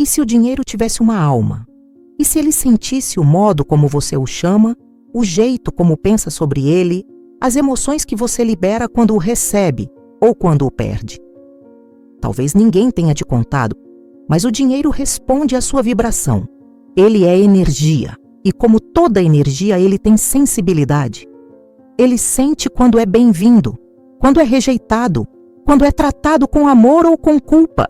E se o dinheiro tivesse uma alma? E se ele sentisse o modo como você o chama, o jeito como pensa sobre ele, as emoções que você libera quando o recebe ou quando o perde? Talvez ninguém tenha te contado, mas o dinheiro responde à sua vibração. Ele é energia, e como toda energia, ele tem sensibilidade. Ele sente quando é bem-vindo, quando é rejeitado, quando é tratado com amor ou com culpa.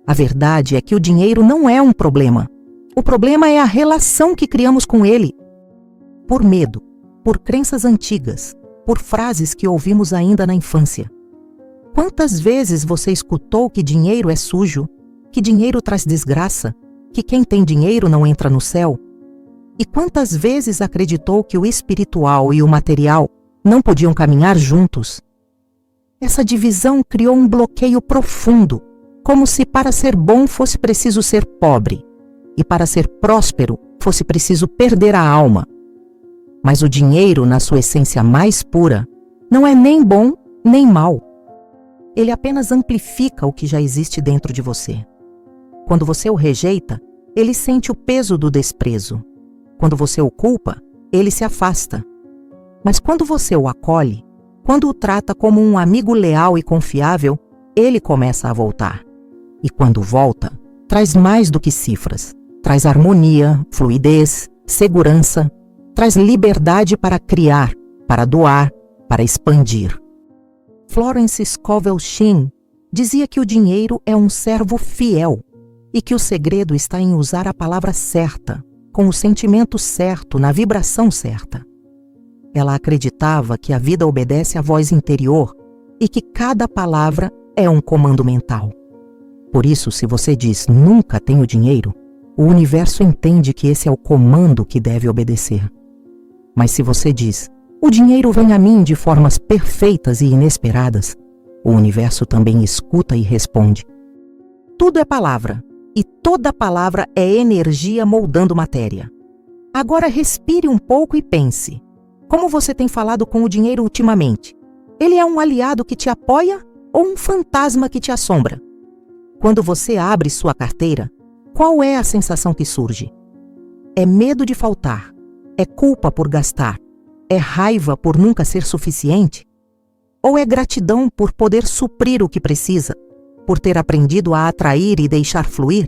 A verdade é que o dinheiro não é um problema. O problema é a relação que criamos com ele. Por medo, por crenças antigas, por frases que ouvimos ainda na infância. Quantas vezes você escutou que dinheiro é sujo, que dinheiro traz desgraça, que quem tem dinheiro não entra no céu? E quantas vezes acreditou que o espiritual e o material não podiam caminhar juntos? Essa divisão criou um bloqueio profundo, como se para ser bom fosse preciso ser pobre, e para ser próspero fosse preciso perder a alma. Mas o dinheiro, na sua essência mais pura, não é nem bom nem mal. Ele apenas amplifica o que já existe dentro de você. Quando você o rejeita, ele sente o peso do desprezo. Quando você o culpa, ele se afasta. Mas quando você o acolhe, quando o trata como um amigo leal e confiável, ele começa a voltar. E quando volta, traz mais do que cifras. Traz harmonia, fluidez, segurança, traz liberdade para criar, para doar, para expandir. Florence Scovel Shinn dizia que o dinheiro é um servo fiel e que o segredo está em usar a palavra certa, com o sentimento certo, na vibração certa. Ela acreditava que a vida obedece à voz interior e que cada palavra é um comando mental. Por isso, se você diz nunca tenho dinheiro, o universo entende que esse é o comando que deve obedecer. Mas se você diz o dinheiro vem a mim de formas perfeitas e inesperadas, o universo também escuta e responde. Tudo é palavra, e toda palavra é energia moldando matéria. Agora respire um pouco e pense. Como você tem falado com o dinheiro ultimamente? Ele é um aliado que te apoia ou um fantasma que te assombra? Quando você abre sua carteira, qual é a sensação que surge? É medo de faltar? É culpa por gastar? É raiva por nunca ser suficiente? Ou é gratidão por poder suprir o que precisa, por ter aprendido a atrair e deixar fluir?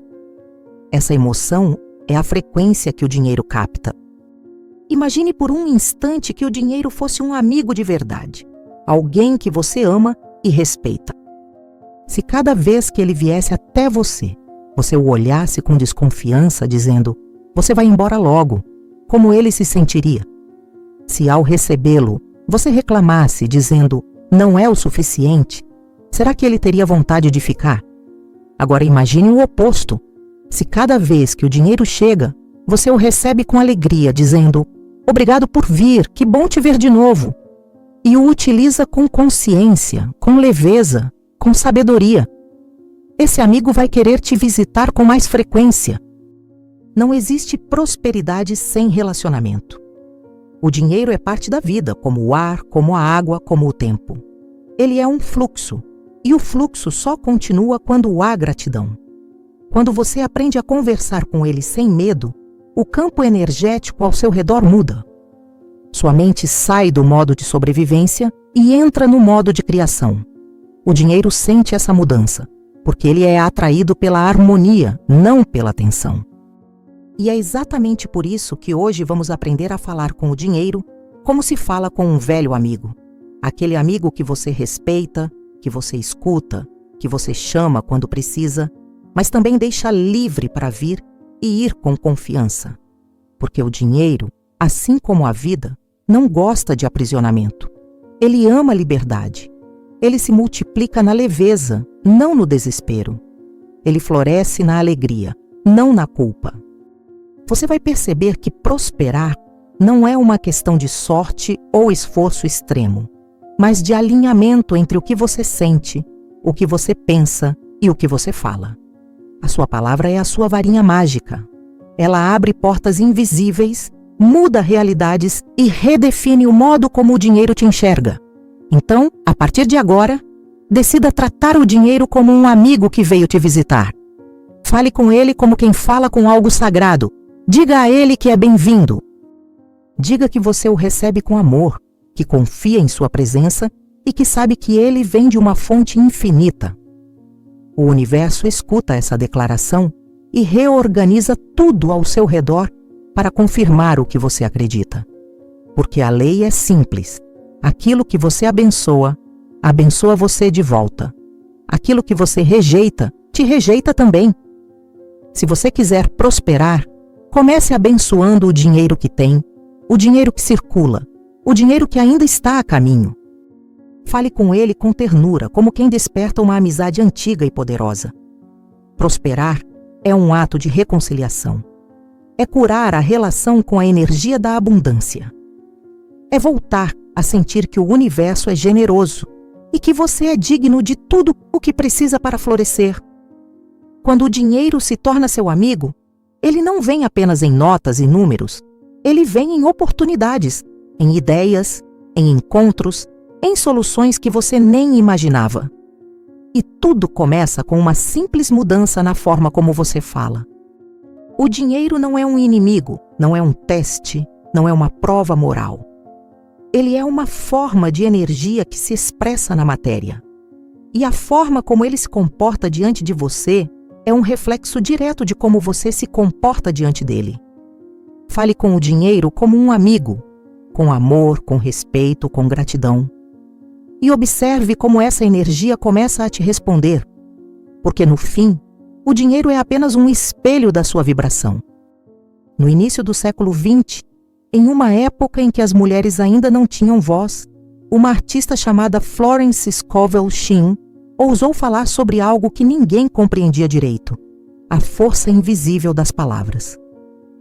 Essa emoção é a frequência que o dinheiro capta. Imagine por um instante que o dinheiro fosse um amigo de verdade, alguém que você ama e respeita. Se cada vez que ele viesse até você, você o olhasse com desconfiança, dizendo, você vai embora logo, como ele se sentiria? Se ao recebê-lo, você reclamasse, dizendo, não é o suficiente, será que ele teria vontade de ficar? Agora imagine o oposto. Se cada vez que o dinheiro chega, você o recebe com alegria, dizendo, obrigado por vir, que bom te ver de novo. E o utiliza com consciência, com leveza, com sabedoria. Esse amigo vai querer te visitar com mais frequência. Não existe prosperidade sem relacionamento. O dinheiro é parte da vida, como o ar, como a água, como o tempo. Ele é um fluxo, e o fluxo só continua quando há gratidão. Quando você aprende a conversar com ele sem medo, o campo energético ao seu redor muda. Sua mente sai do modo de sobrevivência e entra no modo de criação. O dinheiro sente essa mudança, porque ele é atraído pela harmonia, não pela tensão. E é exatamente por isso que hoje vamos aprender a falar com o dinheiro como se fala com um velho amigo. Aquele amigo que você respeita, que você escuta, que você chama quando precisa, mas também deixa livre para vir e ir com confiança. Porque o dinheiro, assim como a vida, não gosta de aprisionamento. Ele ama a liberdade. Ele se multiplica na leveza, não no desespero. Ele floresce na alegria, não na culpa. Você vai perceber que prosperar não é uma questão de sorte ou esforço extremo, mas de alinhamento entre o que você sente, o que você pensa e o que você fala. A sua palavra é a sua varinha mágica. Ela abre portas invisíveis, muda realidades e redefine o modo como o dinheiro te enxerga. Então, a partir de agora, decida tratar o dinheiro como um amigo que veio te visitar. Fale com ele como quem fala com algo sagrado. Diga a ele que é bem-vindo. Diga que você o recebe com amor, que confia em sua presença e que sabe que ele vem de uma fonte infinita. O universo escuta essa declaração e reorganiza tudo ao seu redor para confirmar o que você acredita. Porque a lei é simples. Aquilo que você abençoa, abençoa você de volta. Aquilo que você rejeita, te rejeita também. Se você quiser prosperar, comece abençoando o dinheiro que tem, o dinheiro que circula, o dinheiro que ainda está a caminho. Fale com ele com ternura, como quem desperta uma amizade antiga e poderosa. Prosperar é um ato de reconciliação. É curar a relação com a energia da abundância. É voltar a sentir que o universo é generoso e que você é digno de tudo o que precisa para florescer. Quando o dinheiro se torna seu amigo, ele não vem apenas em notas e números. Ele vem em oportunidades, em ideias, em encontros, em soluções que você nem imaginava. E tudo começa com uma simples mudança na forma como você fala. O dinheiro não é um inimigo, não é um teste, não é uma prova moral. Ele é uma forma de energia que se expressa na matéria. E a forma como ele se comporta diante de você é um reflexo direto de como você se comporta diante dele. Fale com o dinheiro como um amigo, com amor, com respeito, com gratidão. E observe como essa energia começa a te responder, porque no fim, o dinheiro é apenas um espelho da sua vibração. No início do século XX, em uma época em que as mulheres ainda não tinham voz, uma artista chamada Florence Scovel Shinn ousou falar sobre algo que ninguém compreendia direito: a força invisível das palavras.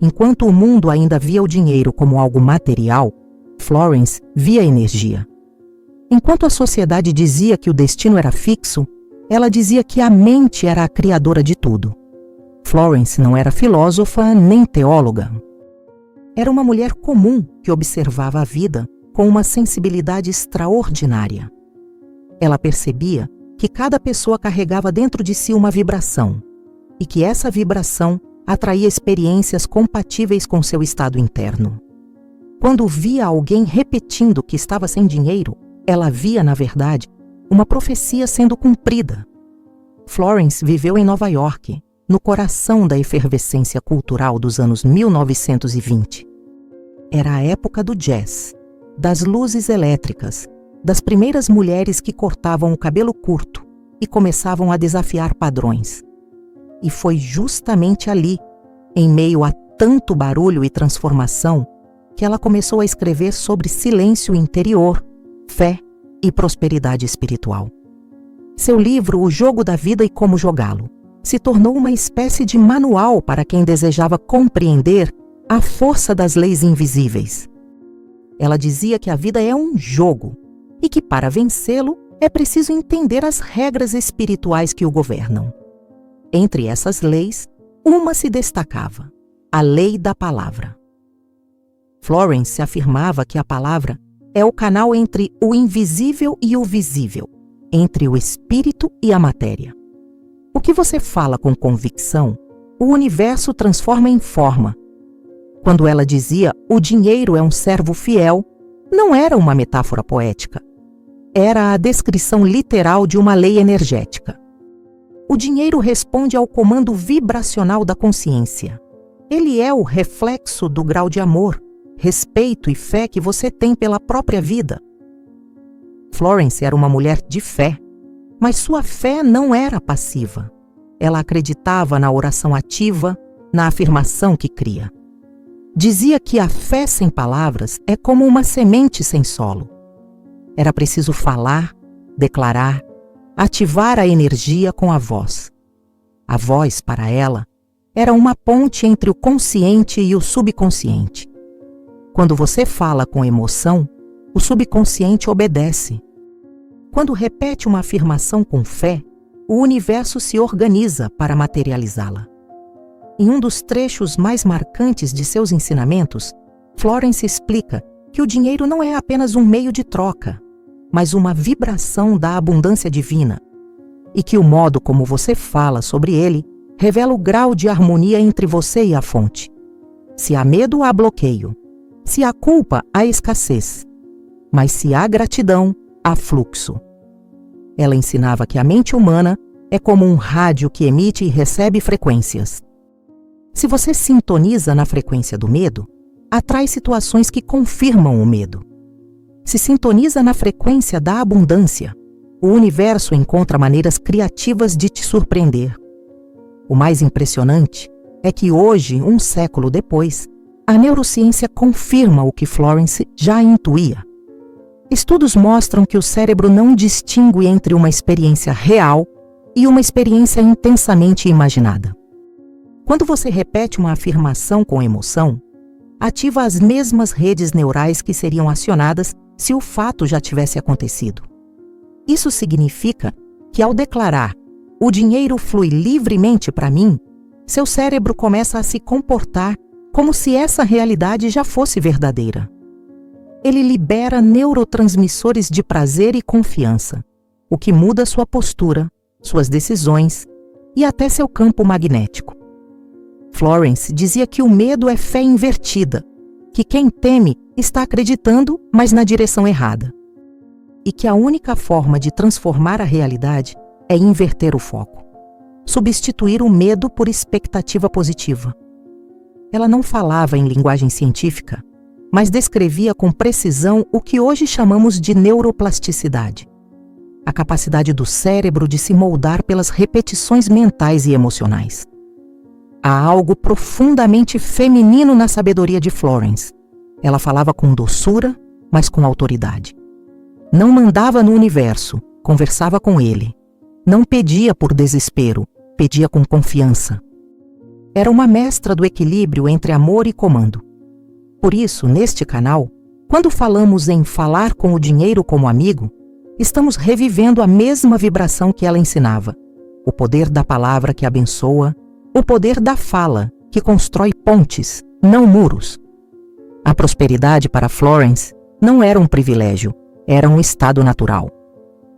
Enquanto o mundo ainda via o dinheiro como algo material, Florence via energia. Enquanto a sociedade dizia que o destino era fixo, ela dizia que a mente era a criadora de tudo. Florence não era filósofa nem teóloga. Era uma mulher comum que observava a vida com uma sensibilidade extraordinária. Ela percebia que cada pessoa carregava dentro de si uma vibração e que essa vibração atraía experiências compatíveis com seu estado interno. Quando via alguém repetindo que estava sem dinheiro, ela via, na verdade, uma profecia sendo cumprida. Florence viveu em Nova York, no coração da efervescência cultural dos anos 1920. Era a época do jazz, das luzes elétricas, das primeiras mulheres que cortavam o cabelo curto e começavam a desafiar padrões. E foi justamente ali, em meio a tanto barulho e transformação, que ela começou a escrever sobre silêncio interior, fé e prosperidade espiritual. Seu livro, O Jogo da Vida e Como Jogá-lo, se tornou uma espécie de manual para quem desejava compreender a força das leis invisíveis. Ela dizia que a vida é um jogo e que, para vencê-lo, é preciso entender as regras espirituais que o governam. Entre essas leis, uma se destacava: a lei da palavra. Florence afirmava que a palavra é o canal entre o invisível e o visível, entre o espírito e a matéria. O que você fala com convicção, o universo transforma em forma. Quando ela dizia "o dinheiro é um servo fiel", não era uma metáfora poética. Era a descrição literal de uma lei energética. O dinheiro responde ao comando vibracional da consciência. Ele é o reflexo do grau de amor, respeito e fé que você tem pela própria vida. Florence era uma mulher de fé, mas sua fé não era passiva. Ela acreditava na oração ativa, na afirmação que cria. Dizia que a fé sem palavras é como uma semente sem solo. Era preciso falar, declarar, ativar a energia com a voz. A voz, para ela, era uma ponte entre o consciente e o subconsciente. Quando você fala com emoção, o subconsciente obedece. Quando repete uma afirmação com fé, o universo se organiza para materializá-la. Em um dos trechos mais marcantes de seus ensinamentos, Florence explica que o dinheiro não é apenas um meio de troca, mas uma vibração da abundância divina, e que o modo como você fala sobre ele revela o grau de harmonia entre você e a fonte. Se há medo, há bloqueio. Se há culpa, há escassez. Mas se há gratidão, há fluxo. Ela ensinava que a mente humana é como um rádio que emite e recebe frequências. Se você sintoniza na frequência do medo, atrai situações que confirmam o medo. Se sintoniza na frequência da abundância, o universo encontra maneiras criativas de te surpreender. O mais impressionante é que hoje, um século depois, a neurociência confirma o que Florence já intuía. Estudos mostram que o cérebro não distingue entre uma experiência real e uma experiência intensamente imaginada. Quando você repete uma afirmação com emoção, ativa as mesmas redes neurais que seriam acionadas se o fato já tivesse acontecido. Isso significa que, ao declarar "o dinheiro flui livremente para mim", seu cérebro começa a se comportar como se essa realidade já fosse verdadeira. Ele libera neurotransmissores de prazer e confiança, o que muda sua postura, suas decisões e até seu campo magnético. Florence dizia que o medo é fé invertida, que quem teme está acreditando, mas na direção errada. E que a única forma de transformar a realidade é inverter o foco, substituir o medo por expectativa positiva. Ela não falava em linguagem científica, mas descrevia com precisão o que hoje chamamos de neuroplasticidade, a capacidade do cérebro de se moldar pelas repetições mentais e emocionais. Há algo profundamente feminino na sabedoria de Florence. Ela falava com doçura, mas com autoridade. Não mandava no universo, conversava com ele. Não pedia por desespero, pedia com confiança. Era uma mestra do equilíbrio entre amor e comando. Por isso, neste canal, quando falamos em falar com o dinheiro como amigo, estamos revivendo a mesma vibração que ela ensinava. O poder da palavra que abençoa, o poder da fala que constrói pontes, não muros. A prosperidade para Florence não era um privilégio, era um estado natural.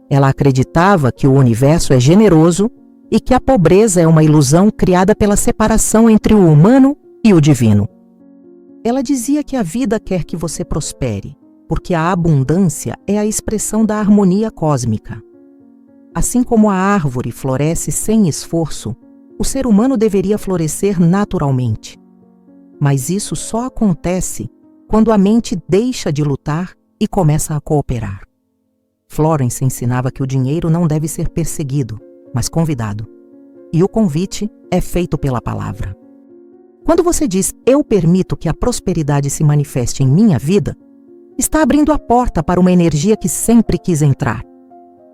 Ela acreditava que o universo é generoso e que a pobreza é uma ilusão criada pela separação entre o humano e o divino. Ela dizia que a vida quer que você prospere, porque a abundância é a expressão da harmonia cósmica. Assim como a árvore floresce sem esforço, o ser humano deveria florescer naturalmente. Mas isso só acontece quando a mente deixa de lutar e começa a cooperar. Florence ensinava que o dinheiro não deve ser perseguido, mas convidado. E o convite é feito pela palavra. Quando você diz "eu permito que a prosperidade se manifeste em minha vida", está abrindo a porta para uma energia que sempre quis entrar.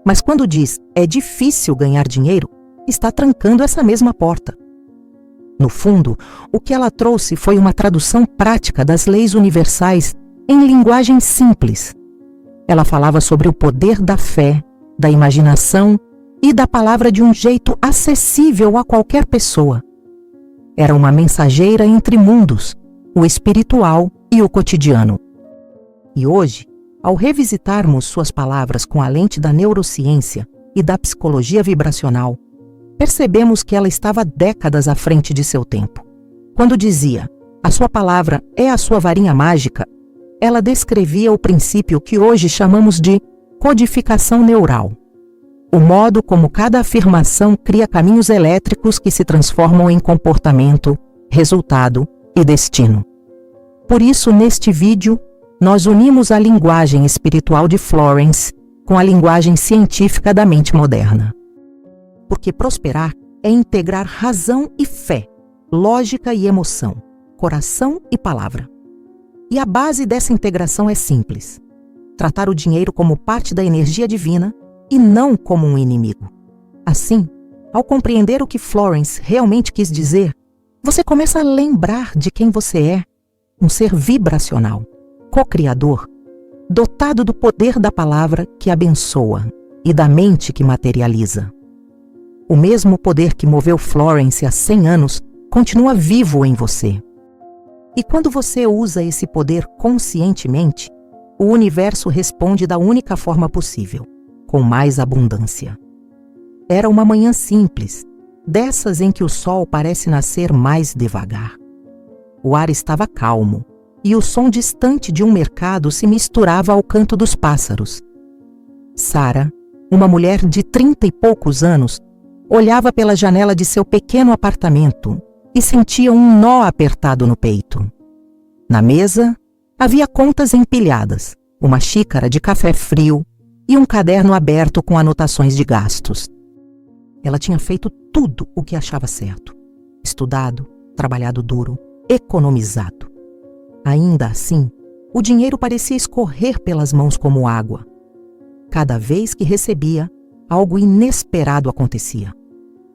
Mas quando diz "é difícil ganhar dinheiro", está trancando essa mesma porta. No fundo, o que ela trouxe foi uma tradução prática das leis universais em linguagem simples. Ela falava sobre o poder da fé, da imaginação e da palavra de um jeito acessível a qualquer pessoa. Era uma mensageira entre mundos, o espiritual e o cotidiano. E hoje, ao revisitarmos suas palavras com a lente da neurociência e da psicologia vibracional, percebemos que ela estava décadas à frente de seu tempo. Quando dizia "a sua palavra é a sua varinha mágica", ela descrevia o princípio que hoje chamamos de codificação neural. O modo como cada afirmação cria caminhos elétricos que se transformam em comportamento, resultado e destino. Por isso, neste vídeo, nós unimos a linguagem espiritual de Florence com a linguagem científica da mente moderna. Porque prosperar é integrar razão e fé, lógica e emoção, coração e palavra. E a base dessa integração é simples: tratar o dinheiro como parte da energia divina e não como um inimigo. Assim, ao compreender o que Florence realmente quis dizer, você começa a lembrar de quem você é, um ser vibracional, co-criador, dotado do poder da palavra que abençoa e da mente que materializa. O mesmo poder que moveu Florence há 100 anos continua vivo em você. E quando você usa esse poder conscientemente, o universo responde da única forma possível, com mais abundância. Era uma manhã simples, dessas em que o sol parece nascer mais devagar. O ar estava calmo e o som distante de um mercado se misturava ao canto dos pássaros. Sara, uma mulher de 30 e poucos anos, olhava pela janela de seu pequeno apartamento e sentia um nó apertado no peito. Na mesa, havia contas empilhadas, uma xícara de café frio e um caderno aberto com anotações de gastos. Ela tinha feito tudo o que achava certo. Estudado, trabalhado duro, economizado. Ainda assim, o dinheiro parecia escorrer pelas mãos como água. Cada vez que recebia, algo inesperado acontecia.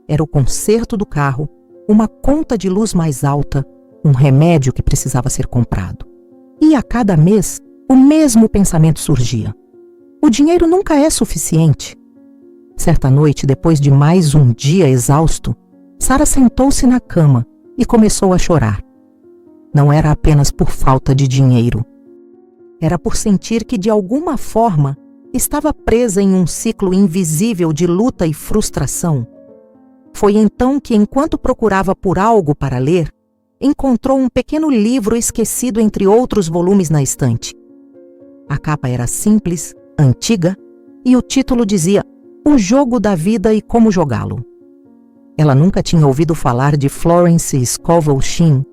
Era o conserto do carro, uma conta de luz mais alta, um remédio que precisava ser comprado. E a cada mês, o mesmo pensamento surgia. O dinheiro nunca é suficiente. Certa noite, depois de mais um dia exausto, Sara sentou-se na cama e começou a chorar. Não era apenas por falta de dinheiro. Era por sentir que, de alguma forma, estava presa em um ciclo invisível de luta e frustração. Foi então que, enquanto procurava por algo para ler, encontrou um pequeno livro esquecido entre outros volumes na estante. A capa era simples, antiga, e o título dizia O Jogo da Vida e Como Jogá-lo. Ela nunca tinha ouvido falar de Florence Scovel Shinn,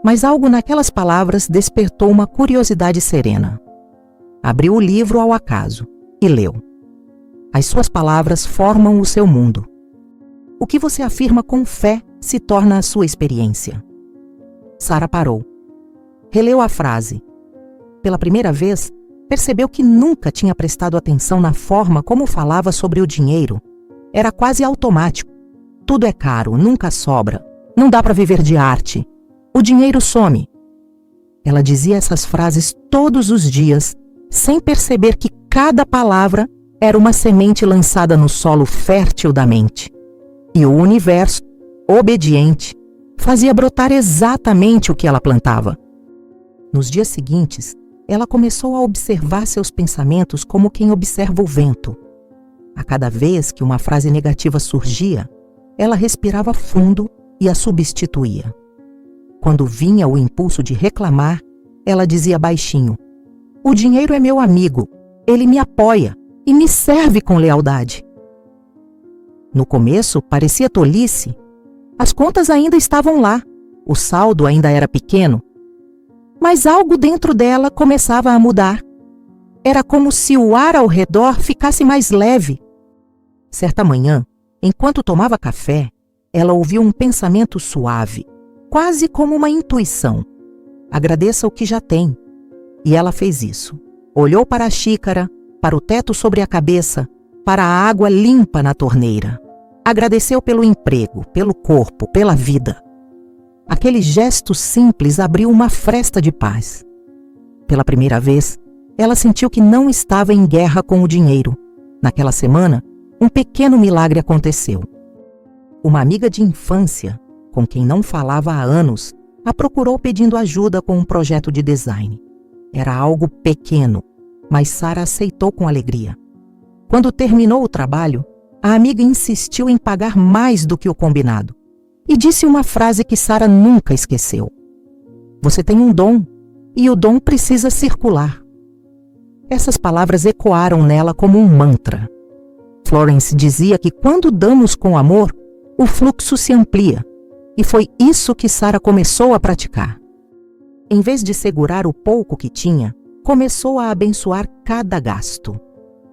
mas algo naquelas palavras despertou uma curiosidade serena. Abriu o livro ao acaso e leu. As suas palavras formam o seu mundo. O que você afirma com fé se torna a sua experiência. Sara parou. Releu a frase. Pela primeira vez, percebeu que nunca tinha prestado atenção na forma como falava sobre o dinheiro. Era quase automático. Tudo é caro, nunca sobra. Não dá para viver de arte. O dinheiro some. Ela dizia essas frases todos os dias, sem perceber que cada palavra era uma semente lançada no solo fértil da mente. E o universo, obediente, fazia brotar exatamente o que ela plantava. Nos dias seguintes, ela começou a observar seus pensamentos como quem observa o vento. A cada vez que uma frase negativa surgia, ela respirava fundo e a substituía. Quando vinha o impulso de reclamar, ela dizia baixinho: "O dinheiro é meu amigo, ele me apoia e me serve com lealdade." No começo, parecia tolice. As contas ainda estavam lá, o saldo ainda era pequeno. Mas algo dentro dela começava a mudar. Era como se o ar ao redor ficasse mais leve. Certa manhã, enquanto tomava café, ela ouviu um pensamento suave, quase como uma intuição. Agradeça o que já tem. E ela fez isso. Olhou para a xícara, para o teto sobre a cabeça, para a água limpa na torneira. Agradeceu pelo emprego, pelo corpo, pela vida. Aquele gesto simples abriu uma fresta de paz. Pela primeira vez, ela sentiu que não estava em guerra com o dinheiro. Naquela semana, um pequeno milagre aconteceu. Uma amiga de infância, com quem não falava há anos, a procurou pedindo ajuda com um projeto de design. Era algo pequeno, mas Sara aceitou com alegria. Quando terminou o trabalho, a amiga insistiu em pagar mais do que o combinado e disse uma frase que Sara nunca esqueceu: "Você tem um dom e o dom precisa circular." Essas palavras ecoaram nela como um mantra. Florence dizia que quando damos com amor, o fluxo se amplia, e foi isso que Sara começou a praticar. Em vez de segurar o pouco que tinha, começou a abençoar cada gasto.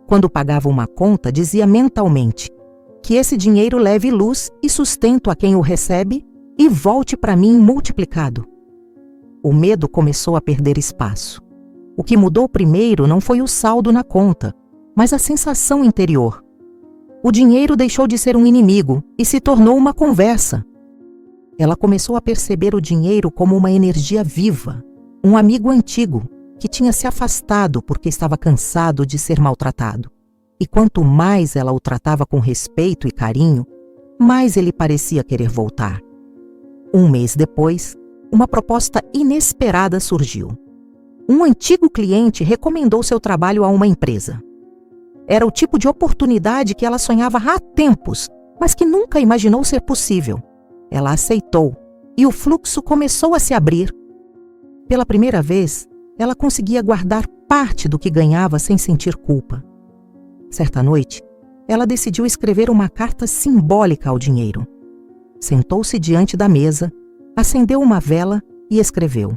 Quando pagava uma conta, dizia mentalmente: "Que esse dinheiro leve luz e sustento a quem o recebe e volte para mim multiplicado." O medo começou a perder espaço. O que mudou primeiro não foi o saldo na conta, mas a sensação interior. O dinheiro deixou de ser um inimigo e se tornou uma conversa. Ela começou a perceber o dinheiro como uma energia viva, um amigo antigo que tinha se afastado porque estava cansado de ser maltratado. E quanto mais ela o tratava com respeito e carinho, mais ele parecia querer voltar. Um mês depois, uma proposta inesperada surgiu. Um antigo cliente recomendou seu trabalho a uma empresa. Era o tipo de oportunidade que ela sonhava há tempos, mas que nunca imaginou ser possível. Ela aceitou e o fluxo começou a se abrir. Pela primeira vez, ela conseguia guardar parte do que ganhava sem sentir culpa. Certa noite, ela decidiu escrever uma carta simbólica ao dinheiro. Sentou-se diante da mesa, acendeu uma vela e escreveu: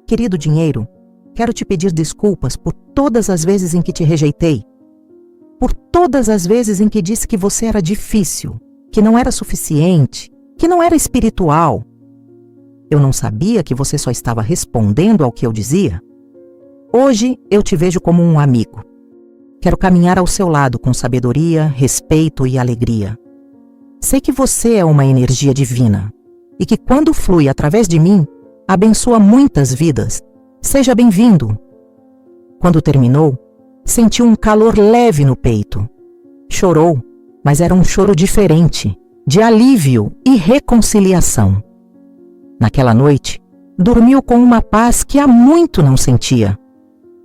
Querido dinheiro, quero te pedir desculpas por todas as vezes em que te rejeitei, por todas as vezes em que disse que você era difícil, que não era suficiente, que não era espiritual. Eu não sabia que você só estava respondendo ao que eu dizia. Hoje eu te vejo como um amigo. Quero caminhar ao seu lado com sabedoria, respeito e alegria. Sei que você é uma energia divina e que quando flui através de mim, abençoa muitas vidas. Seja bem-vindo. Quando terminou, sentiu um calor leve no peito. Chorou, mas era um choro diferente, de alívio e reconciliação. Naquela noite, dormiu com uma paz que há muito não sentia.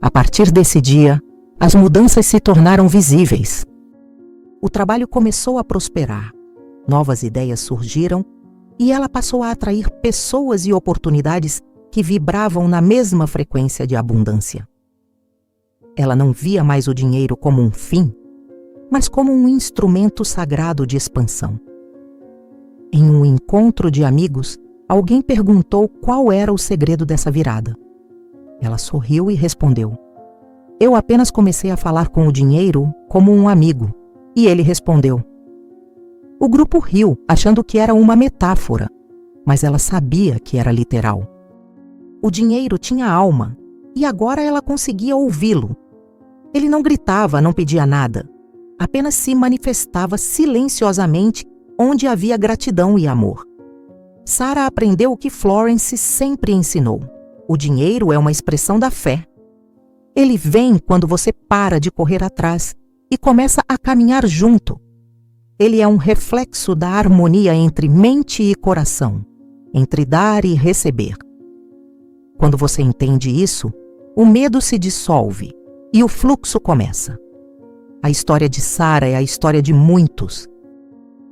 A partir desse dia, as mudanças se tornaram visíveis. O trabalho começou a prosperar. Novas ideias surgiram e ela passou a atrair pessoas e oportunidades que vibravam na mesma frequência de abundância. Ela não via mais o dinheiro como um fim, mas como um instrumento sagrado de expansão. Em um encontro de amigos, alguém perguntou qual era o segredo dessa virada. Ela sorriu e respondeu: Eu apenas comecei a falar com o dinheiro como um amigo. E ele respondeu. O grupo riu, achando que era uma metáfora, mas ela sabia que era literal. O dinheiro tinha alma, e agora ela conseguia ouvi-lo. Ele não gritava, não pedia nada, apenas se manifestava silenciosamente onde havia gratidão e amor. Sarah aprendeu o que Florence sempre ensinou. O dinheiro é uma expressão da fé. Ele vem quando você para de correr atrás e começa a caminhar junto. Ele é um reflexo da harmonia entre mente e coração, entre dar e receber. Quando você entende isso, o medo se dissolve e o fluxo começa. A história de Sarah é a história de muitos.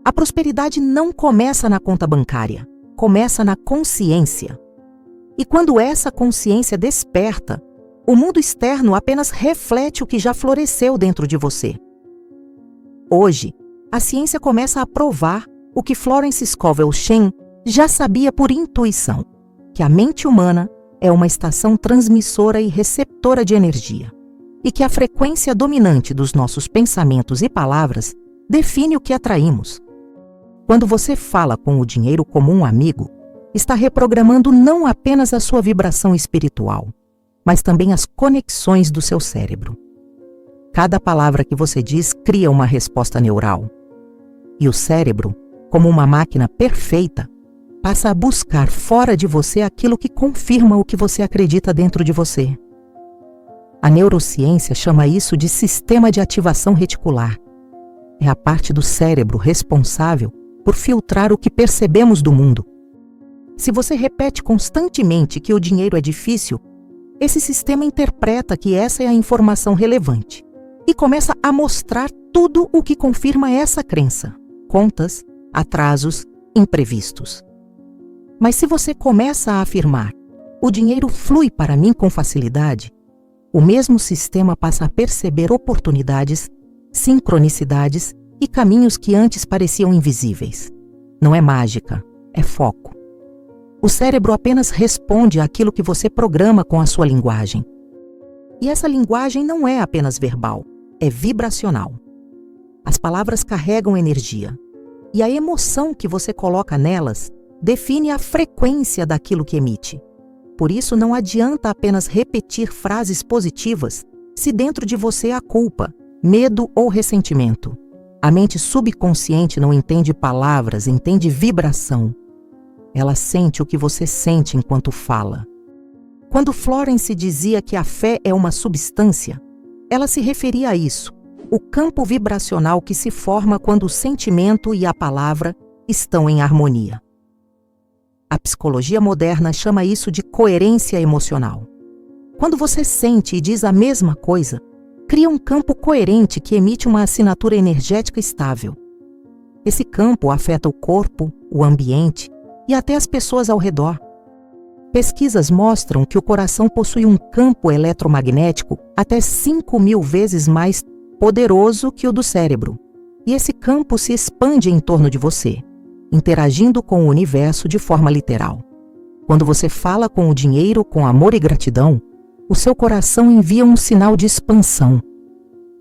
A prosperidade não começa na conta bancária, começa na consciência. E quando essa consciência desperta, o mundo externo apenas reflete o que já floresceu dentro de você. Hoje, a ciência começa a provar o que Florence Scovel Shinn já sabia por intuição, que a mente humana é uma estação transmissora e receptora de energia, e que a frequência dominante dos nossos pensamentos e palavras define o que atraímos. Quando você fala com o dinheiro como um amigo, está reprogramando não apenas a sua vibração espiritual, mas também as conexões do seu cérebro. Cada palavra que você diz cria uma resposta neural. E o cérebro, como uma máquina perfeita, passa a buscar fora de você aquilo que confirma o que você acredita dentro de você. A neurociência chama isso de sistema de ativação reticular. É a parte do cérebro responsável por filtrar o que percebemos do mundo. Se você repete constantemente que o dinheiro é difícil, esse sistema interpreta que essa é a informação relevante e começa a mostrar tudo o que confirma essa crença: contas, atrasos, imprevistos. Mas se você começa a afirmar: o dinheiro flui para mim com facilidade, o mesmo sistema passa a perceber oportunidades, sincronicidades e caminhos que antes pareciam invisíveis. Não é mágica, é foco. O cérebro apenas responde àquilo que você programa com a sua linguagem. E essa linguagem não é apenas verbal, é vibracional. As palavras carregam energia, e a emoção que você coloca nelas define a frequência daquilo que emite. Por isso, não adianta apenas repetir frases positivas se dentro de você há culpa, medo ou ressentimento. A mente subconsciente não entende palavras, entende vibração. Ela sente o que você sente enquanto fala. Quando Florence dizia que a fé é uma substância, ela se referia a isso, o campo vibracional que se forma quando o sentimento e a palavra estão em harmonia. A psicologia moderna chama isso de coerência emocional. Quando você sente e diz a mesma coisa, cria um campo coerente que emite uma assinatura energética estável. Esse campo afeta o corpo, o ambiente e até as pessoas ao redor. Pesquisas mostram que o coração possui um campo eletromagnético até 5.000 vezes mais poderoso que o do cérebro. E esse campo se expande em torno de você, interagindo com o universo de forma literal. Quando você fala com o dinheiro com amor e gratidão, o seu coração envia um sinal de expansão.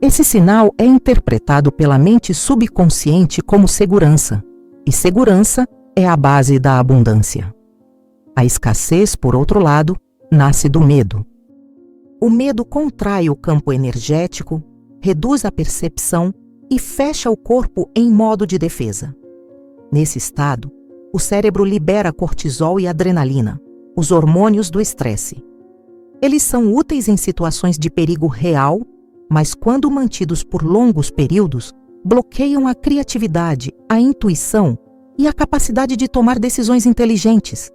Esse sinal é interpretado pela mente subconsciente como segurança, e segurança é a base da abundância. A escassez, por outro lado, nasce do medo. O medo contrai o campo energético, reduz a percepção e fecha o corpo em modo de defesa. Nesse estado, o cérebro libera cortisol e adrenalina, os hormônios do estresse. Eles são úteis em situações de perigo real, mas quando mantidos por longos períodos, bloqueiam a criatividade, a intuição e a capacidade de tomar decisões inteligentes.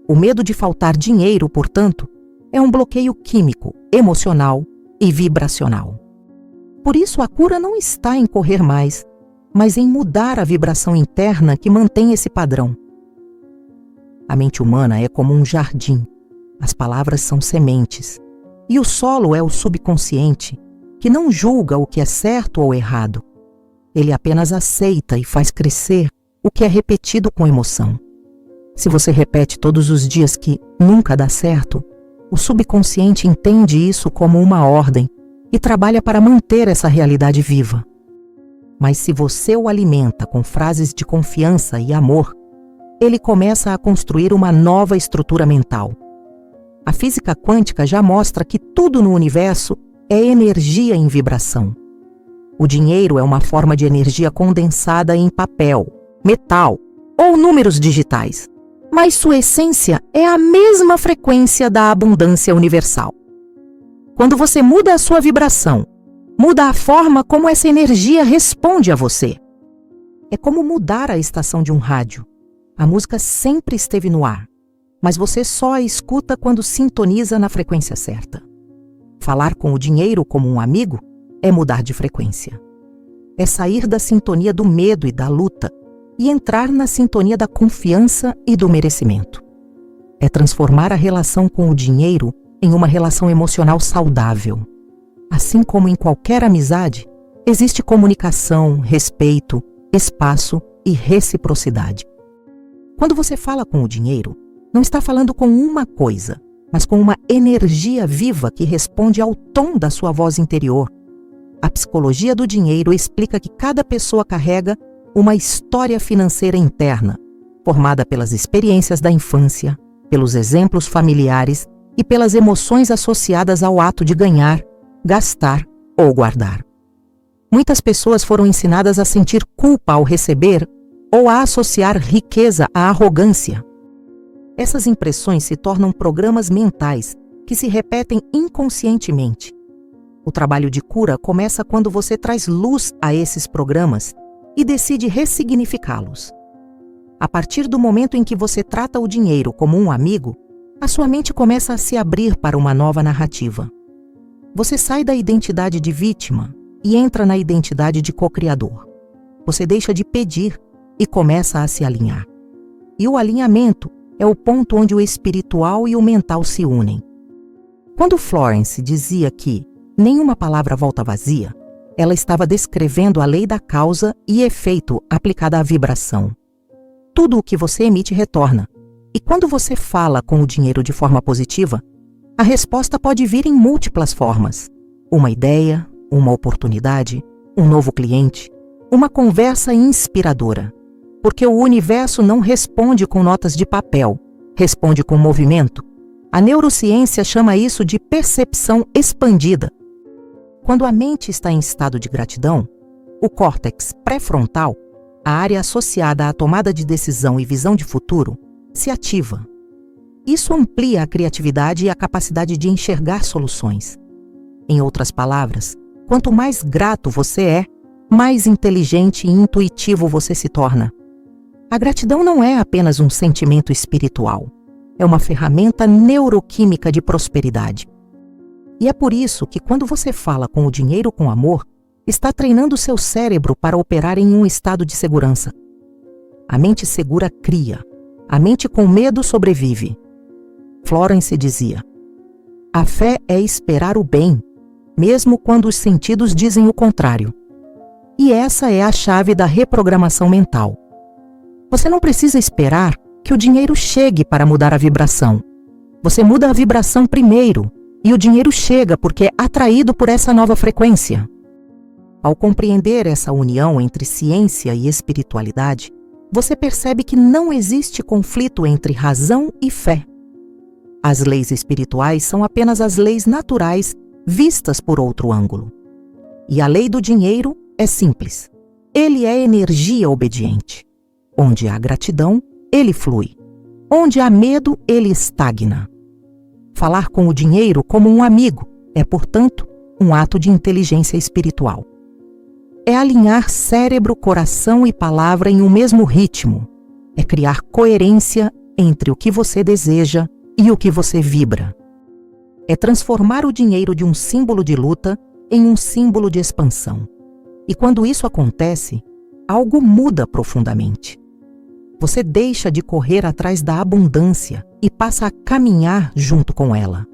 O medo de faltar dinheiro, portanto, é um bloqueio químico, emocional e vibracional. Por isso, a cura não está em correr mais, mas em mudar a vibração interna que mantém esse padrão. A mente humana é como um jardim. As palavras são sementes. E o solo é o subconsciente, que não julga o que é certo ou errado. Ele apenas aceita e faz crescer o que é repetido com emoção. Se você repete todos os dias que nunca dá certo, o subconsciente entende isso como uma ordem e trabalha para manter essa realidade viva. Mas se você o alimenta com frases de confiança e amor, ele começa a construir uma nova estrutura mental. A física quântica já mostra que tudo no universo é energia em vibração. O dinheiro é uma forma de energia condensada em papel, metal ou números digitais, mas sua essência é a mesma frequência da abundância universal. Quando você muda a sua vibração, muda a forma como essa energia responde a você. É como mudar a estação de um rádio. A música sempre esteve no ar, mas você só a escuta quando sintoniza na frequência certa. Falar com o dinheiro como um amigo é mudar de frequência. É sair da sintonia do medo e da luta e entrar na sintonia da confiança e do merecimento. É transformar a relação com o dinheiro em uma relação emocional saudável. Assim como em qualquer amizade, existe comunicação, respeito, espaço e reciprocidade. Quando você fala com o dinheiro, não está falando com uma coisa, mas com uma energia viva que responde ao tom da sua voz interior. A psicologia do dinheiro explica que cada pessoa carrega uma história financeira interna, formada pelas experiências da infância, pelos exemplos familiares e pelas emoções associadas ao ato de ganhar, gastar ou guardar. Muitas pessoas foram ensinadas a sentir culpa ao receber ou a associar riqueza à arrogância. Essas impressões se tornam programas mentais que se repetem inconscientemente. O trabalho de cura começa quando você traz luz a esses programas e decide ressignificá-los. A partir do momento em que você trata o dinheiro como um amigo, a sua mente começa a se abrir para uma nova narrativa. Você sai da identidade de vítima e entra na identidade de co-criador. Você deixa de pedir e começa a se alinhar. E o alinhamento é o ponto onde o espiritual e o mental se unem. Quando Florence dizia que nenhuma palavra volta vazia, ela estava descrevendo a lei da causa e efeito aplicada à vibração. Tudo o que você emite retorna. E quando você fala com o dinheiro de forma positiva, a resposta pode vir em múltiplas formas. Uma ideia, uma oportunidade, um novo cliente, uma conversa inspiradora. Porque o universo não responde com notas de papel, responde com movimento. A neurociência chama isso de percepção expandida. Quando a mente está em estado de gratidão, o córtex pré-frontal, a área associada à tomada de decisão e visão de futuro, se ativa. Isso amplia a criatividade e a capacidade de enxergar soluções. Em outras palavras, quanto mais grato você é, mais inteligente e intuitivo você se torna. A gratidão não é apenas um sentimento espiritual, é uma ferramenta neuroquímica de prosperidade. E é por isso que quando você fala com o dinheiro com amor, está treinando seu cérebro para operar em um estado de segurança. A mente segura cria, a mente com medo sobrevive. Florence dizia: a fé é esperar o bem, mesmo quando os sentidos dizem o contrário. E essa é a chave da reprogramação mental. Você não precisa esperar que o dinheiro chegue para mudar a vibração. Você muda a vibração primeiro, e o dinheiro chega porque é atraído por essa nova frequência. Ao compreender essa união entre ciência e espiritualidade, você percebe que não existe conflito entre razão e fé. As leis espirituais são apenas as leis naturais vistas por outro ângulo. E a lei do dinheiro é simples. Ele é energia obediente. Onde há gratidão, ele flui. Onde há medo, ele estagna. Falar com o dinheiro como um amigo é, portanto, um ato de inteligência espiritual. É alinhar cérebro, coração e palavra em um mesmo ritmo. É criar coerência entre o que você deseja e o que você vibra. É transformar o dinheiro de um símbolo de luta em um símbolo de expansão. E quando isso acontece, algo muda profundamente. Você deixa de correr atrás da abundância e passa a caminhar junto com ela.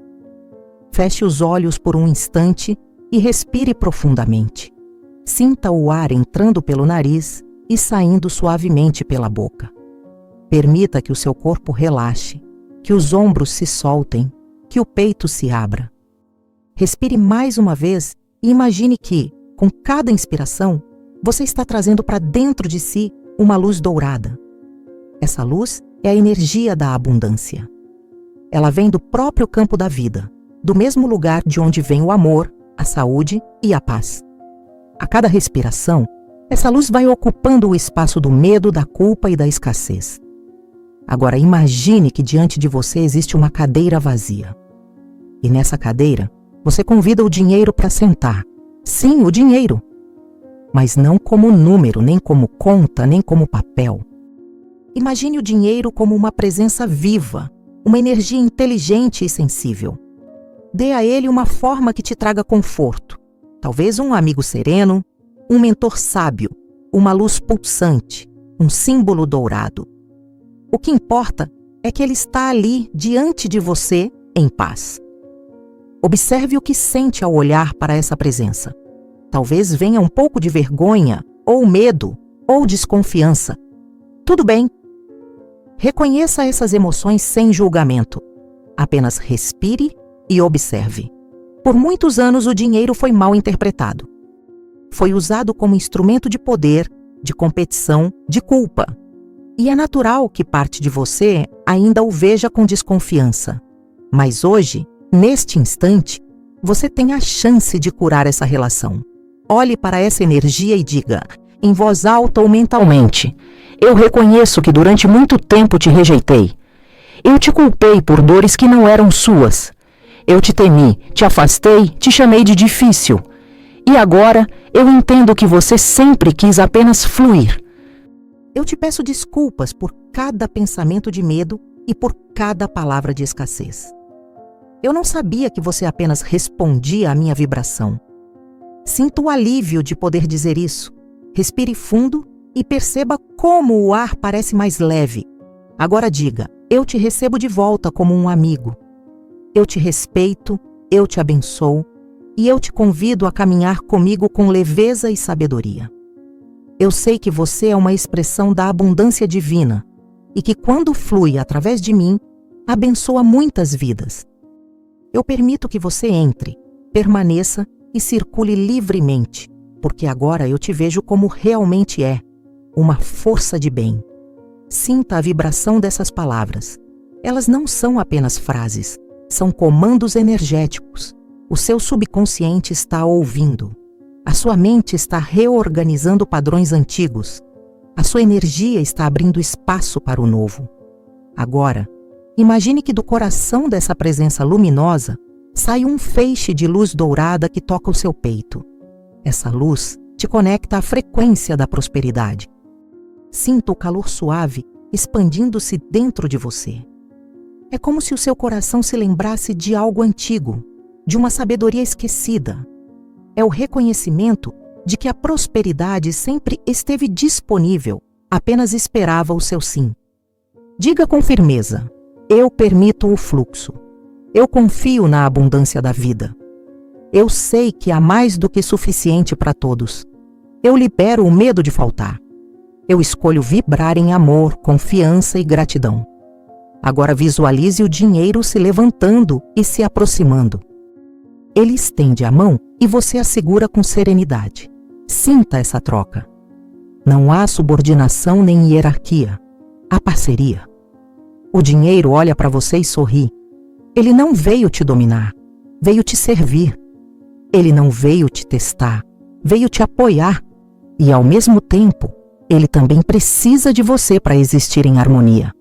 Feche os olhos por um instante e respire profundamente. Sinta o ar entrando pelo nariz e saindo suavemente pela boca. Permita que o seu corpo relaxe, que os ombros se soltem, que o peito se abra. Respire mais uma vez e imagine que, com cada inspiração, você está trazendo para dentro de si uma luz dourada. Essa luz é a energia da abundância. Ela vem do próprio campo da vida, do mesmo lugar de onde vem o amor, a saúde e a paz. A cada respiração, essa luz vai ocupando o espaço do medo, da culpa e da escassez. Agora imagine que diante de você existe uma cadeira vazia. E nessa cadeira, você convida o dinheiro para sentar. Sim, o dinheiro. Mas não como número, nem como conta, nem como papel. Imagine o dinheiro como uma presença viva, uma energia inteligente e sensível. Dê a ele uma forma que te traga conforto. Talvez um amigo sereno, um mentor sábio, uma luz pulsante, um símbolo dourado. O que importa é que ele está ali diante de você em paz. Observe o que sente ao olhar para essa presença. Talvez venha um pouco de vergonha, ou medo, ou desconfiança. Tudo bem. Reconheça essas emoções sem julgamento. Apenas respire e observe. Por muitos anos o dinheiro foi mal interpretado. Foi usado como instrumento de poder, de competição, de culpa. E é natural que parte de você ainda o veja com desconfiança. Mas hoje, neste instante, você tem a chance de curar essa relação. Olhe para essa energia e diga, em voz alta ou mentalmente: eu reconheço que durante muito tempo te rejeitei. Eu te culpei por dores que não eram suas. Eu te temi, te afastei, te chamei de difícil. E agora eu entendo que você sempre quis apenas fluir. Eu te peço desculpas por cada pensamento de medo e por cada palavra de escassez. Eu não sabia que você apenas respondia à minha vibração. Sinto o alívio de poder dizer isso. Respire fundo e perceba como o ar parece mais leve. Agora diga, eu te recebo de volta como um amigo. Eu te respeito, eu te abençoo e eu te convido a caminhar comigo com leveza e sabedoria. Eu sei que você é uma expressão da abundância divina e que quando flui através de mim, abençoa muitas vidas. Eu permito que você entre, permaneça e circule livremente, porque agora eu te vejo como realmente é, uma força de bem. Sinta a vibração dessas palavras. Elas não são apenas frases, são comandos energéticos. O seu subconsciente está ouvindo. A sua mente está reorganizando padrões antigos. A sua energia está abrindo espaço para o novo. Agora, imagine que do coração dessa presença luminosa sai um feixe de luz dourada que toca o seu peito. Essa luz te conecta à frequência da prosperidade. Sinta o calor suave expandindo-se dentro de você. É como se o seu coração se lembrasse de algo antigo, de uma sabedoria esquecida. É o reconhecimento de que a prosperidade sempre esteve disponível, apenas esperava o seu sim. Diga com firmeza: eu permito o fluxo. Eu confio na abundância da vida. Eu sei que há mais do que suficiente para todos. Eu libero o medo de faltar. Eu escolho vibrar em amor, confiança e gratidão. Agora visualize o dinheiro se levantando e se aproximando. Ele estende a mão e você a segura com serenidade. Sinta essa troca. Não há subordinação nem hierarquia. Há parceria. O dinheiro olha para você e sorri. Ele não veio te dominar, veio te servir. Ele não veio te testar, veio te apoiar. E, ao mesmo tempo, ele também precisa de você para existir em harmonia.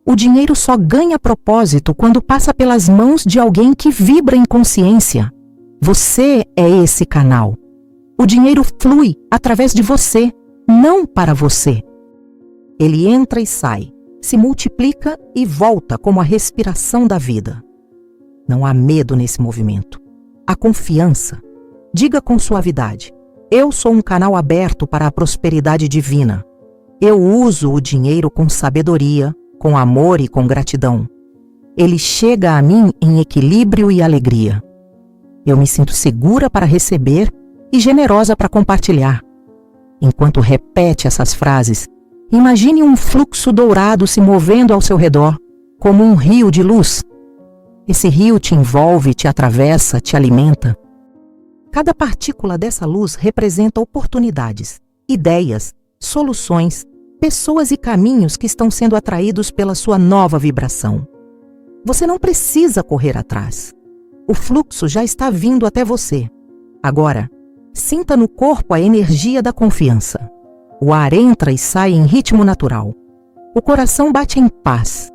O dinheiro só ganha propósito quando passa pelas mãos de alguém que vibra em consciência. Você é esse canal. O dinheiro flui através de você, não para você. Ele entra e sai, se multiplica e volta como a respiração da vida. Não há medo nesse movimento. Há confiança. Diga com suavidade: eu sou um canal aberto para a prosperidade divina. Eu uso o dinheiro com sabedoria, com amor e com gratidão. Ele chega a mim em equilíbrio e alegria. Eu me sinto segura para receber e generosa para compartilhar. Enquanto repete essas frases, imagine um fluxo dourado se movendo ao seu redor, como um rio de luz. Esse rio te envolve, te atravessa, te alimenta. Cada partícula dessa luz representa oportunidades, ideias, soluções, pessoas e caminhos que estão sendo atraídos pela sua nova vibração. Você não precisa correr atrás. O fluxo já está vindo até você. Agora, sinta no corpo a energia da confiança. O ar entra e sai em ritmo natural. O coração bate em paz.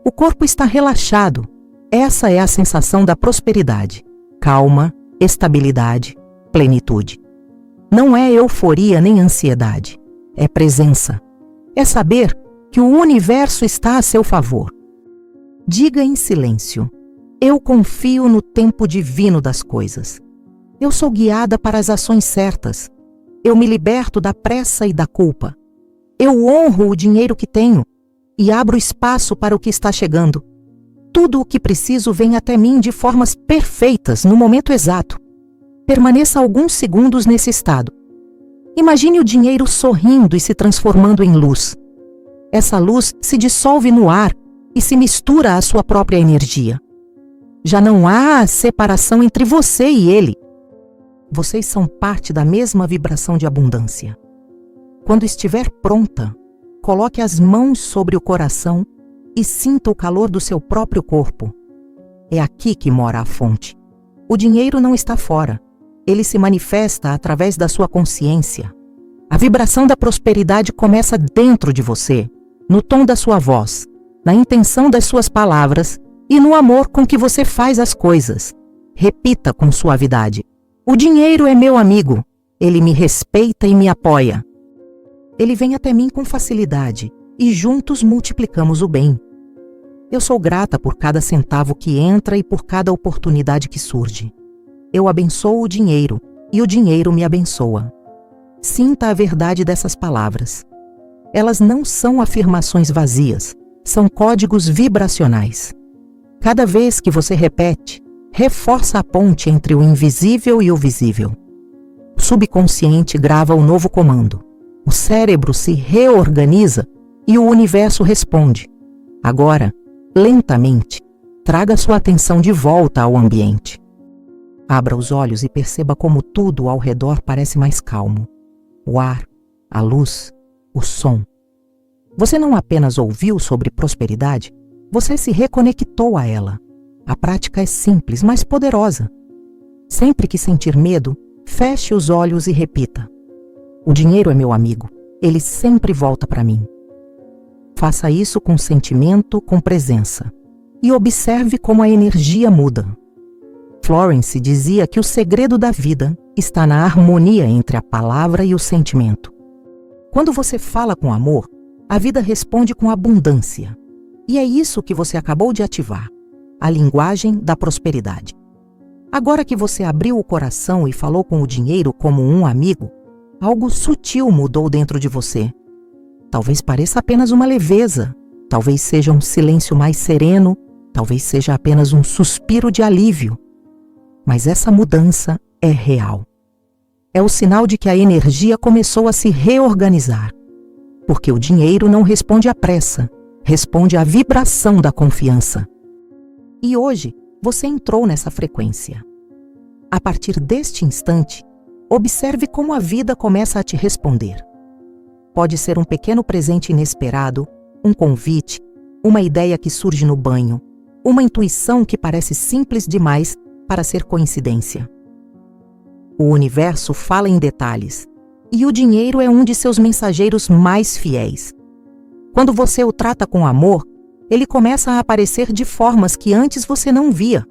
O corpo está relaxado. Essa é a sensação da prosperidade. Calma, estabilidade, plenitude. Não é euforia nem ansiedade. É presença. É saber que o universo está a seu favor. Diga em silêncio: eu confio no tempo divino das coisas. Eu sou guiada para as ações certas. Eu me liberto da pressa e da culpa. Eu honro o dinheiro que tenho e abro espaço para o que está chegando. Tudo o que preciso vem até mim de formas perfeitas no momento exato. Permaneça alguns segundos nesse estado. Imagine o dinheiro sorrindo e se transformando em luz. Essa luz se dissolve no ar e se mistura à sua própria energia. Já não há separação entre você e ele. Vocês são parte da mesma vibração de abundância. Quando estiver pronta, coloque as mãos sobre o coração e sinta o calor do seu próprio corpo. É aqui que mora a fonte. O dinheiro não está fora. Ele se manifesta através da sua consciência. A vibração da prosperidade começa dentro de você, no tom da sua voz, na intenção das suas palavras e no amor com que você faz as coisas. Repita com suavidade: o dinheiro é meu amigo. Ele me respeita e me apoia. Ele vem até mim com facilidade e juntos multiplicamos o bem. Eu sou grata por cada centavo que entra e por cada oportunidade que surge. Eu abençoo o dinheiro e o dinheiro me abençoa. Sinta a verdade dessas palavras. Elas não são afirmações vazias, são códigos vibracionais. Cada vez que você repete, reforça a ponte entre o invisível e o visível. O subconsciente grava o novo comando. O cérebro se reorganiza e o universo responde. Agora, lentamente, traga sua atenção de volta ao ambiente. Abra os olhos e perceba como tudo ao redor parece mais calmo. O ar, a luz, o som. Você não apenas ouviu sobre prosperidade, você se reconectou a ela. A prática é simples, mas poderosa. Sempre que sentir medo, feche os olhos e repita: o dinheiro é meu amigo, ele sempre volta para mim. Faça isso com sentimento, com presença. E observe como a energia muda. Florence dizia que o segredo da vida está na harmonia entre a palavra e o sentimento. Quando você fala com amor, a vida responde com abundância. E é isso que você acabou de ativar, a linguagem da prosperidade. Agora que você abriu o coração e falou com o dinheiro como um amigo, algo sutil mudou dentro de você. Talvez pareça apenas uma leveza, talvez seja um silêncio mais sereno, talvez seja apenas um suspiro de alívio. Mas essa mudança é real. É o sinal de que a energia começou a se reorganizar. Porque o dinheiro não responde à pressa, responde à vibração da confiança. E hoje, você entrou nessa frequência. A partir deste instante, observe como a vida começa a te responder. Pode ser um pequeno presente inesperado, um convite, uma ideia que surge no banho, uma intuição que parece simples demais para ser coincidência. O universo fala em detalhes, e o dinheiro é um de seus mensageiros mais fiéis. Quando você o trata com amor, ele começa a aparecer de formas que antes você não via.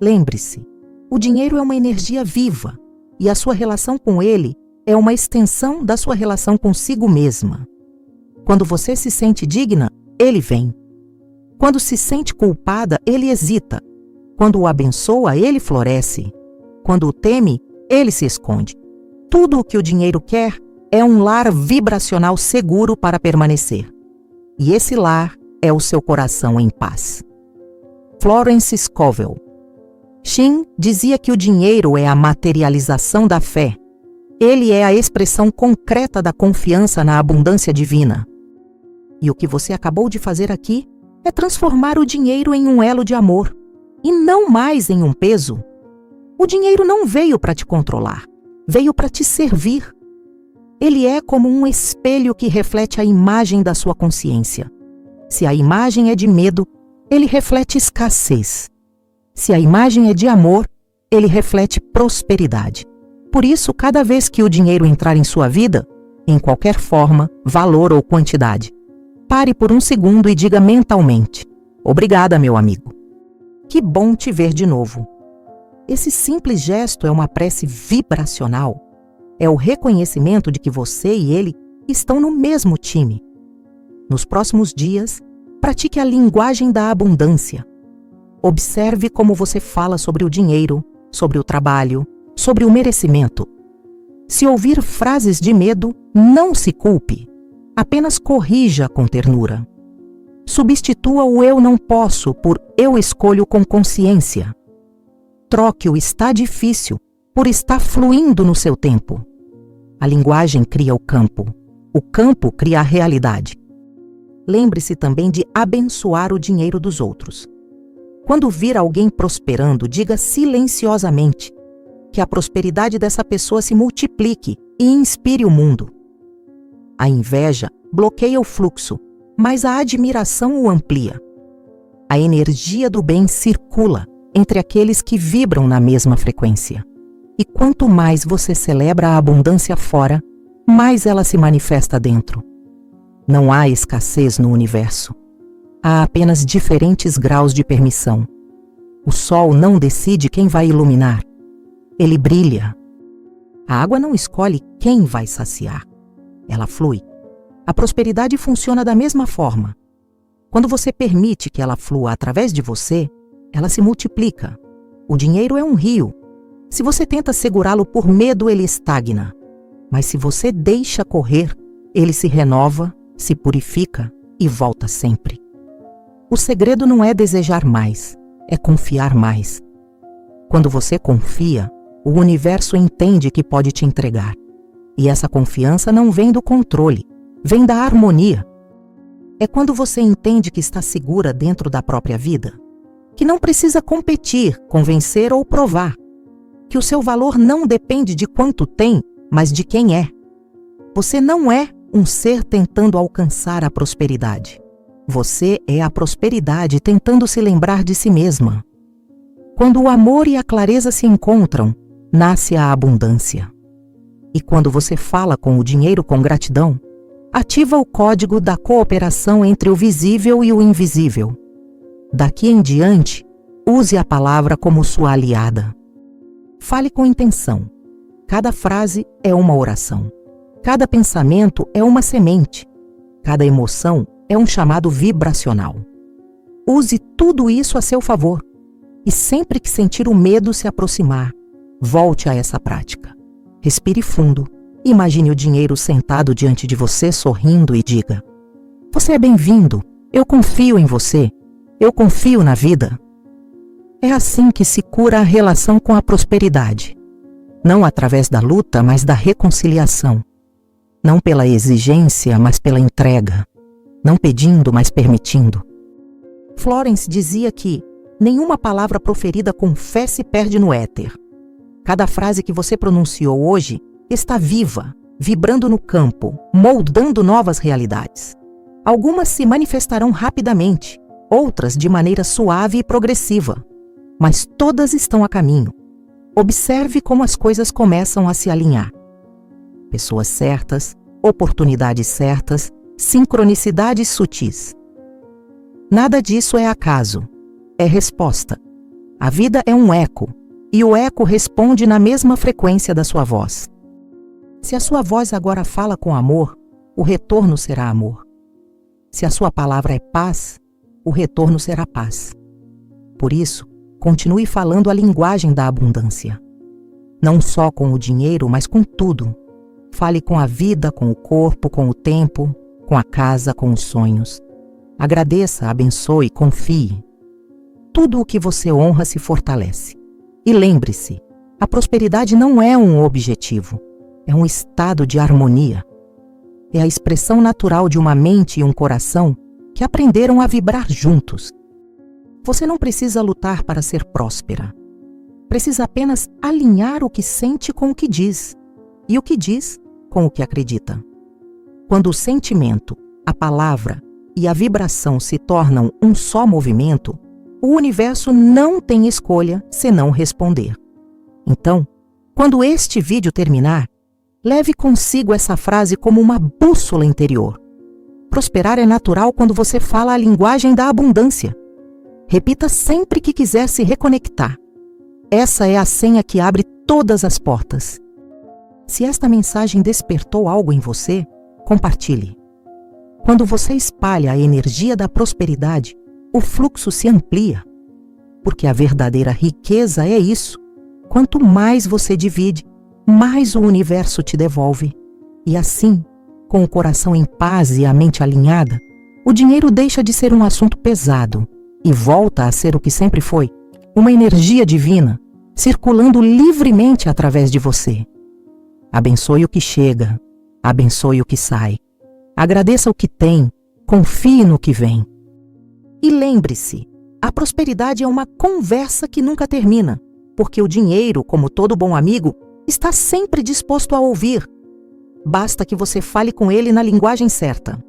Lembre-se, o dinheiro é uma energia viva, e a sua relação com ele é uma extensão da sua relação consigo mesma. Quando você se sente digna, ele vem. Quando se sente culpada, ele hesita. Quando o abençoa, ele floresce. Quando o teme, ele se esconde. Tudo o que o dinheiro quer é um lar vibracional seguro para permanecer. E esse lar é o seu coração em paz. Florence Scovel. Shin dizia que o dinheiro é a materialização da fé. Ele é a expressão concreta da confiança na abundância divina. E o que você acabou de fazer aqui é transformar o dinheiro em um elo de amor, e não mais em um peso. O dinheiro não veio para te controlar, veio para te servir. Ele é como um espelho que reflete a imagem da sua consciência. Se a imagem é de medo, ele reflete escassez. Se a imagem é de amor, ele reflete prosperidade. Por isso, cada vez que o dinheiro entrar em sua vida, em qualquer forma, valor ou quantidade, pare por um segundo e diga mentalmente: obrigada, meu amigo. Que bom te ver de novo. Esse simples gesto é uma prece vibracional. É o reconhecimento de que você e ele estão no mesmo time. Nos próximos dias, pratique a linguagem da abundância. Observe como você fala sobre o dinheiro, sobre o trabalho, sobre o merecimento. Se ouvir frases de medo, não se culpe. Apenas corrija com ternura. Substitua o eu não posso por eu escolho com consciência. Troque o está difícil por está fluindo no seu tempo. A linguagem cria o campo cria a realidade. Lembre-se também de abençoar o dinheiro dos outros. Quando vir alguém prosperando, diga silenciosamente que a prosperidade dessa pessoa se multiplique e inspire o mundo. A inveja bloqueia o fluxo, mas a admiração o amplia. A energia do bem circula entre aqueles que vibram na mesma frequência. E quanto mais você celebra a abundância fora, mais ela se manifesta dentro. Não há escassez no universo. Há apenas diferentes graus de permissão. O sol não decide quem vai iluminar. Ele brilha. A água não escolhe quem vai saciar. Ela flui. A prosperidade funciona da mesma forma. Quando você permite que ela flua através de você, ela se multiplica. O dinheiro é um rio. Se você tenta segurá-lo por medo, ele estagna. Mas se você deixa correr, ele se renova, se purifica e volta sempre. O segredo não é desejar mais, é confiar mais. Quando você confia, o universo entende que pode te entregar. E essa confiança não vem do controle, vem da harmonia. É quando você entende que está segura dentro da própria vida, que não precisa competir, convencer ou provar, que o seu valor não depende de quanto tem, mas de quem é. Você não é um ser tentando alcançar a prosperidade. Você é a prosperidade tentando se lembrar de si mesma. Quando o amor e a clareza se encontram, nasce a abundância. E quando você fala com o dinheiro com gratidão, ativa o código da cooperação entre o visível e o invisível. Daqui em diante, use a palavra como sua aliada. Fale com intenção. Cada frase é uma oração. Cada pensamento é uma semente. Cada emoção é um chamado vibracional. Use tudo isso a seu favor. E sempre que sentir o medo se aproximar, volte a essa prática. Respire fundo, imagine o dinheiro sentado diante de você sorrindo e diga: você é bem-vindo, eu confio em você, eu confio na vida. É assim que se cura a relação com a prosperidade. Não através da luta, mas da reconciliação. Não pela exigência, mas pela entrega. Não pedindo, mas permitindo. Florence dizia que nenhuma palavra proferida com fé se perde no éter. Cada frase que você pronunciou hoje está viva, vibrando no campo, moldando novas realidades. Algumas se manifestarão rapidamente, outras de maneira suave e progressiva, mas todas estão a caminho. Observe como as coisas começam a se alinhar. Pessoas certas, oportunidades certas, sincronicidades sutis. Nada disso é acaso, é resposta. A vida é um eco, e o eco responde na mesma frequência da sua voz. Se a sua voz agora fala com amor, o retorno será amor. Se a sua palavra é paz, o retorno será paz. Por isso, continue falando a linguagem da abundância. Não só com o dinheiro, mas com tudo. Fale com a vida, com o corpo, com o tempo, com a casa, com os sonhos. Agradeça, abençoe, confie. Tudo o que você honra se fortalece. E lembre-se, a prosperidade não é um objetivo, é um estado de harmonia. É a expressão natural de uma mente e um coração que aprenderam a vibrar juntos. Você não precisa lutar para ser próspera. Precisa apenas alinhar o que sente com o que diz, e o que diz com o que acredita. Quando o sentimento, a palavra e a vibração se tornam um só movimento, o universo não tem escolha senão responder. Então, quando este vídeo terminar, leve consigo essa frase como uma bússola interior. Prosperar é natural quando você fala a linguagem da abundância. Repita sempre que quiser se reconectar. Essa é a senha que abre todas as portas. Se esta mensagem despertou algo em você, compartilhe. Quando você espalha a energia da prosperidade, o fluxo se amplia. Porque a verdadeira riqueza é isso. Quanto mais você divide, mais o universo te devolve. E assim, com o coração em paz e a mente alinhada, o dinheiro deixa de ser um assunto pesado e volta a ser o que sempre foi, uma energia divina, circulando livremente através de você. Abençoe o que chega, abençoe o que sai. Agradeça o que tem, confie no que vem. E lembre-se, a prosperidade é uma conversa que nunca termina, porque o dinheiro, como todo bom amigo, está sempre disposto a ouvir. Basta que você fale com ele na linguagem certa.